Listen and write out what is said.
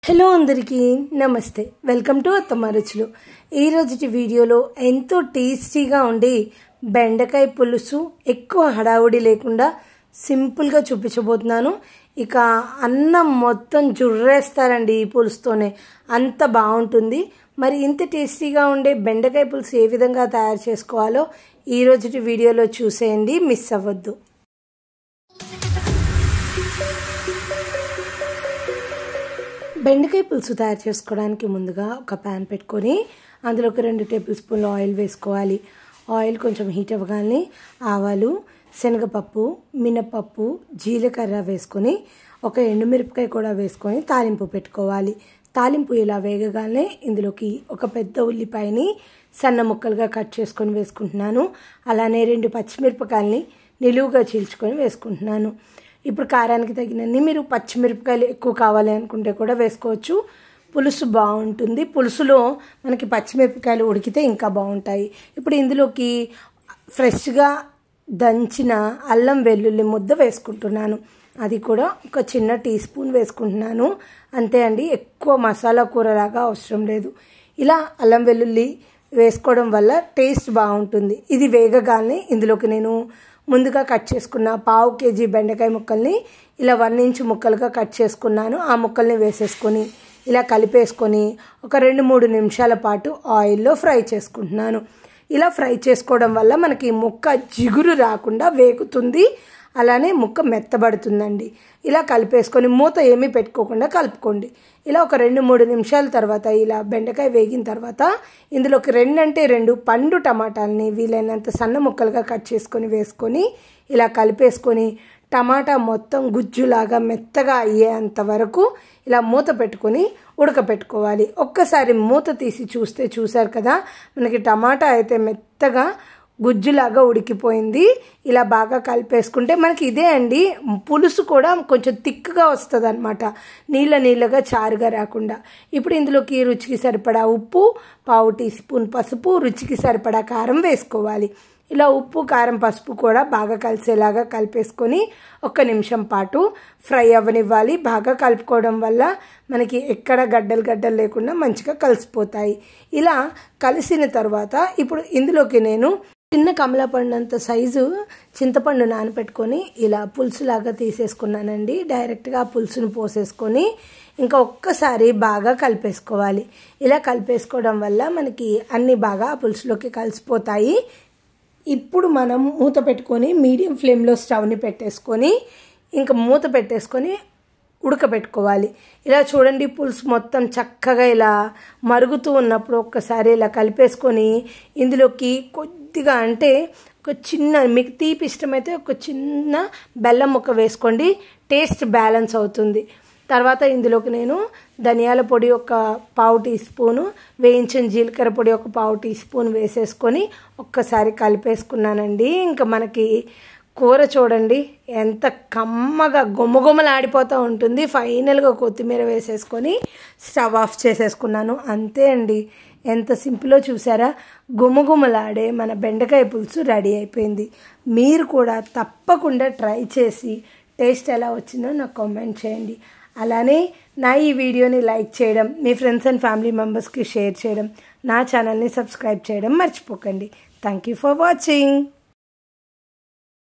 Hello అందరికీ నమస్తే, welcome to అత్తమ్మ రుచులు. ఈ రోజుటి వీడియోలో ఎంతో టేస్టీగా ఉండే బెండకాయ పులుసు ఎక్కువ హడావుడి లేకుండా సింపుల్గా చూపించబోతున్నాను. ఇక అన్నం మొత్తం జుర్రేస్తారండి ఈ పులుసుతోనే, అంత బాగుంటుంది. మరి ఇంత టేస్టీగా ఉండే బెండకాయ పులుసు ఏ విధంగా తయారు చేసుకోవాలో ఈ రోజుటి వీడియోలో చూసేయండి, మిస్ అవ్వద్దు. బెండకాయ పులుసు తయారు చేసుకోవడానికి ముందుగా ఒక ప్యాన్ పెట్టుకొని అందులో ఒక 2 టేబుల్ స్పూన్లు ఆయిల్ వేసుకోవాలి. ఆయిల్ కొంచెం హీట్ అవ్వగానే ఆవాలు, శనగపప్పు, మినపప్పు, జీలకర్ర వేసుకొని ఒక ఎండుమిరపకాయ కూడా వేసుకొని తాలింపు పెట్టుకోవాలి. తాలింపు ఇలా వేగగానే ఇందులోకి ఒక పెద్ద ఉల్లిపాయని సన్న ముక్కలుగా కట్ చేసుకొని వేసుకుంటున్నాను. అలానే 2 పచ్చిమిరపకాయలని నిలువుగా చీల్చుకొని వేసుకుంటున్నాను. ఇప్పుడు కారానికి తగినన్ని మీరు పచ్చిమిరపకాయలు ఎక్కువ కావాలి అనుకుంటే కూడా వేసుకోవచ్చు. పులుసు బాగుంటుంది. పులుసులో మనకి పచ్చిమిరపకాయలు ఉడికితే ఇంకా బాగుంటాయి. ఇప్పుడు ఇందులోకి ఫ్రెష్గా దంచిన అల్లం వెల్లుల్లి ముద్ద వేసుకుంటున్నాను. అది కూడా ఒక చిన్న టీ స్పూన్ వేసుకుంటున్నాను. అంతే అండి, ఎక్కువ మసాలా కూరలాగా అవసరం లేదు. ఇలా అల్లం వెల్లుల్లి వేసుకోవడం వల్ల టేస్ట్ బాగుంటుంది. ఇది వేగగానే ఇందులోకి నేను ముందుగా కట్ చేసుకున్న 1/2 కేజీ బెండకాయ ముక్కల్ని ఇలా 1 ఇంచ్ ముక్కలుగా కట్ చేసుకున్నాను. ఆ ముక్కల్ని వేసేసుకొని ఇలా కలిపేసుకొని ఒక 2-3 నిమిషాల పాటు ఆయిల్లో ఫ్రై చేసుకుంటున్నాను. ఇలా ఫ్రై చేసుకోవడం వల్ల మనకి ముక్క జిగురు రాకుండా వేగుతుంది, అలానే ముక్క మెత్తబడుతుందండి. ఇలా కలిపేసుకొని మూత ఏమీ పెట్టుకోకుండా కలుపుకోండి. ఇలా ఒక 2-3 నిమిషాల తర్వాత ఇలా బెండకాయ వేగిన తర్వాత ఇందులోకి 2 పండు టమాటాలని వీలైనంత సన్న ముక్కలుగా కట్ చేసుకొని వేసుకొని ఇలా కలిపేసుకొని టమాటా మొత్తం గుజ్జులాగా మెత్తగా అయ్యేంత వరకు ఇలా మూత పెట్టుకొని ఉడకపెట్టుకోవాలి. ఒక్కసారి మూత తీసి చూసారు కదా, మనకి టమాటా అయితే మెత్తగా గుజ్జులాగా ఉడికిపోయింది. ఇలా బాగా కలిపేసుకుంటే మనకి ఇదే అండి పులుసు కూడా కొంచెం థిక్గా వస్తుంది అనమాట, నీళ్ళగా చారుగా రాకుండా. ఇప్పుడు ఇందులోకి రుచికి సరిపడా ఉప్పు, 1/2 టీ స్పూన్ పసుపు, రుచికి సరిపడా కారం వేసుకోవాలి. ఇలా ఉప్పు, కారం, పసుపు కూడా బాగా కలిసేలాగా కలిపేసుకొని 1 నిమిషం పాటు ఫ్రై అవ్వనివ్వాలి. బాగా కలుపుకోవడం వల్ల మనకి ఎక్కడ గడ్డలు లేకుండా మంచిగా కలిసిపోతాయి. ఇలా కలిసిన తర్వాత ఇప్పుడు ఇందులోకి నేను చిన్న కమలాపండు అంత సైజు చింతపండు నానపెట్టుకొని ఇలా పులుసులాగా తీసేసుకున్నానండి. డైరెక్ట్గా ఆ పులుసును పోసేసుకొని ఇంకా ఒక్కసారి బాగా కలిపేసుకోవాలి. ఇలా కలిపేసుకోవడం వల్ల మనకి అన్నీ బాగా ఆ పులుసులోకి కలిసిపోతాయి. ఇప్పుడు మనం మూత పెట్టుకొని మీడియం ఫ్లేమ్లో స్టవ్ని పెట్టేసుకొని ఇంకా మూత పెట్టేసుకొని ఉడకబెట్టుకోవాలి. ఇలా చూడండి, పులుసు మొత్తం చక్కగా ఇలా మరుగుతూ ఉన్నప్పుడు ఒక్కసారి ఇలా కలిపేసుకొని ఇందులోకి కొద్దిగా అంటే ఒక చిన్న, మీకు తీపి ఇష్టమైతే ఒక చిన్న బెల్లం ముక్క వేసుకోండి, టేస్ట్ బ్యాలెన్స్ అవుతుంది. తర్వాత ఇందులోకి నేను ధనియాల పొడి ఒక 1/2 టీ స్పూను, వేయించిన జీలకర్ర పొడి ఒక 1/2 టీ స్పూన్ వేసేసుకొని ఒక్కసారి కలిపేసుకున్నానండి. ఇంకా మనకి కూర చూడండి ఎంత కమ్మగా గుమగుమలాడిపోతూ ఉంటుంది. ఫైనల్గా కొత్తిమీర వేసేసుకొని స్టవ్ ఆఫ్ చేసేసుకున్నాను. అంతే అండి, ఎంత సింపుల్లో చూసారా, గుమగుమలాడే మన బెండకాయ పులుసు రెడీ అయిపోయింది. మీరు కూడా తప్పకుండా ట్రై చేసి టేస్ట్ ఎలా వచ్చిందో నాకు కామెంట్ చేయండి. అలానే నా ఈ వీడియోని లైక్ చేయడం, మీ ఫ్రెండ్స్ అండ్ ఫ్యామిలీ మెంబర్స్కి షేర్ చేయడం, నా ఛానల్ని సబ్స్క్రైబ్ చేయడం మర్చిపోకండి. Thank you for watching.